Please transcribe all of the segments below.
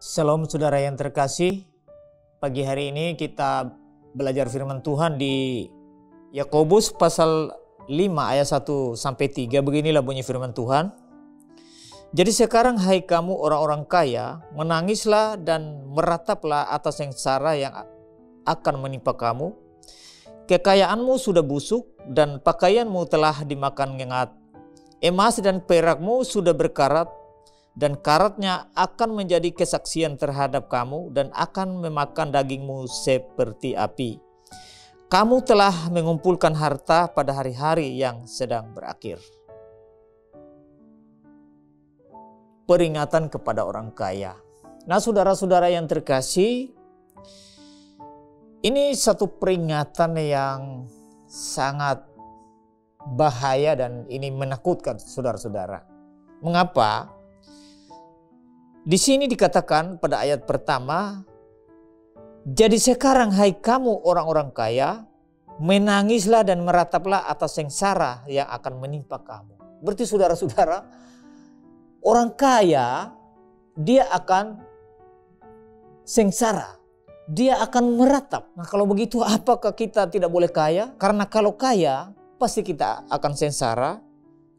Shalom saudara yang terkasih, pagi hari ini kita belajar firman Tuhan di Yakobus pasal 5 ayat 1 sampai 3. Beginilah bunyi firman Tuhan. Jadi sekarang hai kamu orang-orang kaya, menangislah dan merataplah atas sengsara yang akan menimpa kamu. Kekayaanmu sudah busuk dan pakaianmu telah dimakan ngengat. Emas dan perakmu sudah berkarat, dan karatnya akan menjadi kesaksian terhadap kamu dan akan memakan dagingmu seperti api. Kamu telah mengumpulkan harta pada hari-hari yang sedang berakhir. Peringatan kepada orang kaya. Nah, saudara-saudara yang terkasih, ini satu peringatan yang sangat bahaya dan ini menakutkan saudara-saudara. Mengapa? Di sini dikatakan pada ayat pertama, jadi sekarang hai kamu orang-orang kaya, menangislah dan merataplah atas sengsara yang akan menimpa kamu. Berarti saudara-saudara, orang kaya dia akan sengsara, dia akan meratap. Nah kalau begitu apakah kita tidak boleh kaya? Karena kalau kaya pasti kita akan sengsara,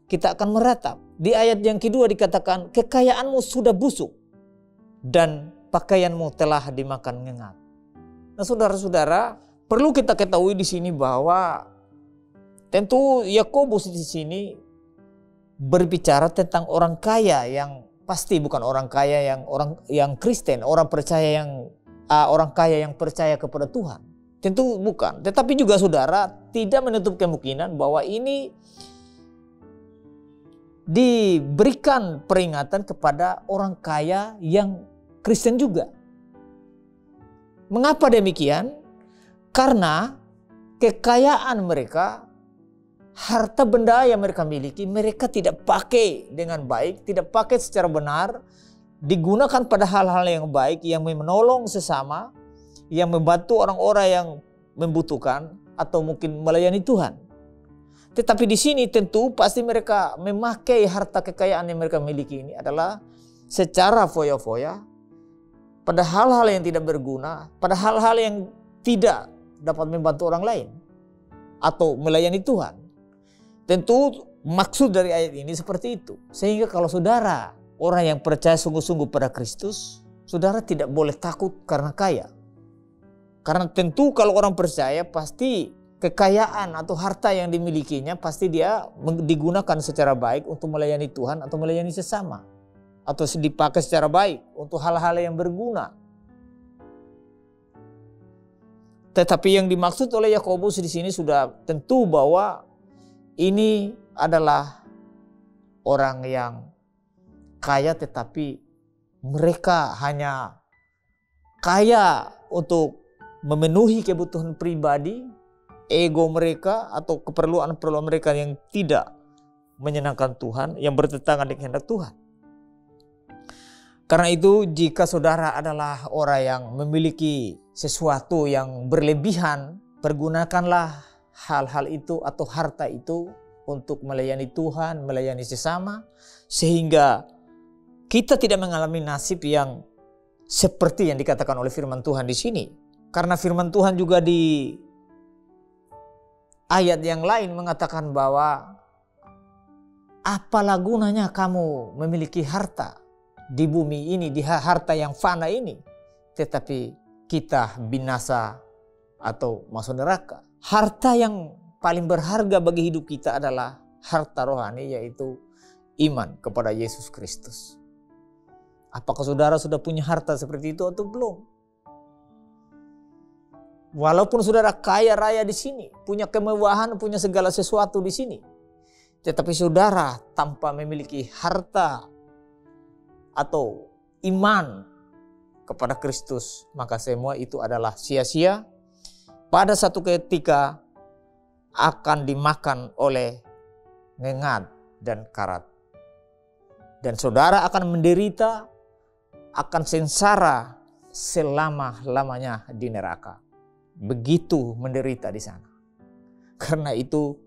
kita akan meratap. Di ayat yang kedua dikatakan kekayaanmu sudah busuk dan pakaianmu telah dimakan ngengat. Nah saudara-saudara, perlu kita ketahui di sini bahwa tentu Yakobus di sini berbicara tentang orang kaya yang pasti bukan orang kaya yang Kristen, orang kaya yang percaya kepada Tuhan. Tentu bukan. Tetapi juga saudara tidak menutup kemungkinan bahwa ini diberikan peringatan kepada orang kaya yang Kristen juga. Mengapa demikian? Karena kekayaan mereka, harta benda yang mereka miliki, mereka tidak pakai dengan baik, tidak pakai secara benar, digunakan pada hal-hal yang baik, yang menolong sesama, yang membantu orang-orang yang membutuhkan, atau mungkin melayani Tuhan. Tetapi di sini tentu pasti mereka memakai harta kekayaan yang mereka miliki ini adalah secara foya-foya pada hal-hal yang tidak berguna, pada hal-hal yang tidak dapat membantu orang lain atau melayani Tuhan. Tentu maksud dari ayat ini seperti itu. Sehingga kalau saudara orang yang percaya sungguh-sungguh pada Kristus, saudara tidak boleh takut karena kaya. Karena tentu kalau orang percaya pasti kekayaan atau harta yang dimilikinya pasti dia digunakan secara baik untuk melayani Tuhan atau melayani sesama. Atau dipakai secara baik untuk hal-hal yang berguna. Tetapi yang dimaksud oleh Yakobus di sini sudah tentu bahwa ini adalah orang yang kaya tetapi mereka hanya kaya untuk memenuhi kebutuhan pribadi, ego mereka atau keperluan-keperluan mereka yang tidak menyenangkan Tuhan, yang bertentangan dengan kehendak Tuhan. Karena itu jika saudara adalah orang yang memiliki sesuatu yang berlebihan, pergunakanlah hal-hal itu atau harta itu untuk melayani Tuhan, melayani sesama, sehingga kita tidak mengalami nasib yang seperti yang dikatakan oleh firman Tuhan di sini. Karena firman Tuhan juga di ayat yang lain mengatakan bahwa apalah gunanya kamu memiliki harta di bumi ini, di harta yang fana ini, tetapi kita binasa atau masuk neraka. Harta yang paling berharga bagi hidup kita adalah harta rohani, yaitu iman kepada Yesus Kristus. Apakah saudara sudah punya harta seperti itu atau belum? Walaupun saudara kaya raya di sini, punya kemewahan, punya segala sesuatu di sini, tetapi saudara tanpa memiliki harta atau iman kepada Kristus, maka semua itu adalah sia-sia. Pada satu ketika akan dimakan oleh ngengat dan karat. Dan saudara akan menderita, akan sengsara selama-lamanya di neraka. Begitu menderita di sana. Karena itu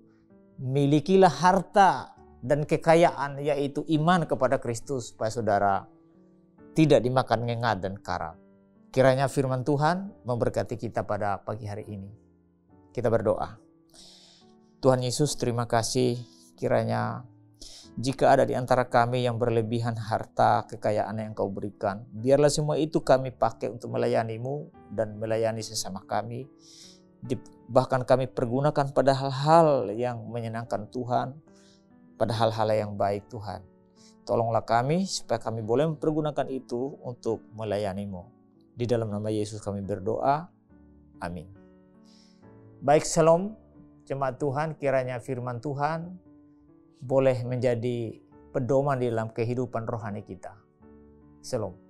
milikilah harta dan kekayaan, yaitu iman kepada Kristus, supaya saudara tidak dimakan ngengat dan karam. Kiranya firman Tuhan memberkati kita pada pagi hari ini. Kita berdoa. Tuhan Yesus, terima kasih, kiranya jika ada di antara kami yang berlebihan harta kekayaan yang Kau berikan, biarlah semua itu kami pakai untuk melayani-Mu dan melayani sesama kami. Bahkan kami pergunakan pada hal-hal yang menyenangkan Tuhan, pada hal-hal yang baik Tuhan. Tolonglah kami supaya kami boleh mempergunakan itu untuk melayani-Mu. Di dalam nama Yesus kami berdoa. Amin. Baik, shalom. Jemaat Tuhan, kiranya firman Tuhan boleh menjadi pedoman di dalam kehidupan rohani kita. Shalom.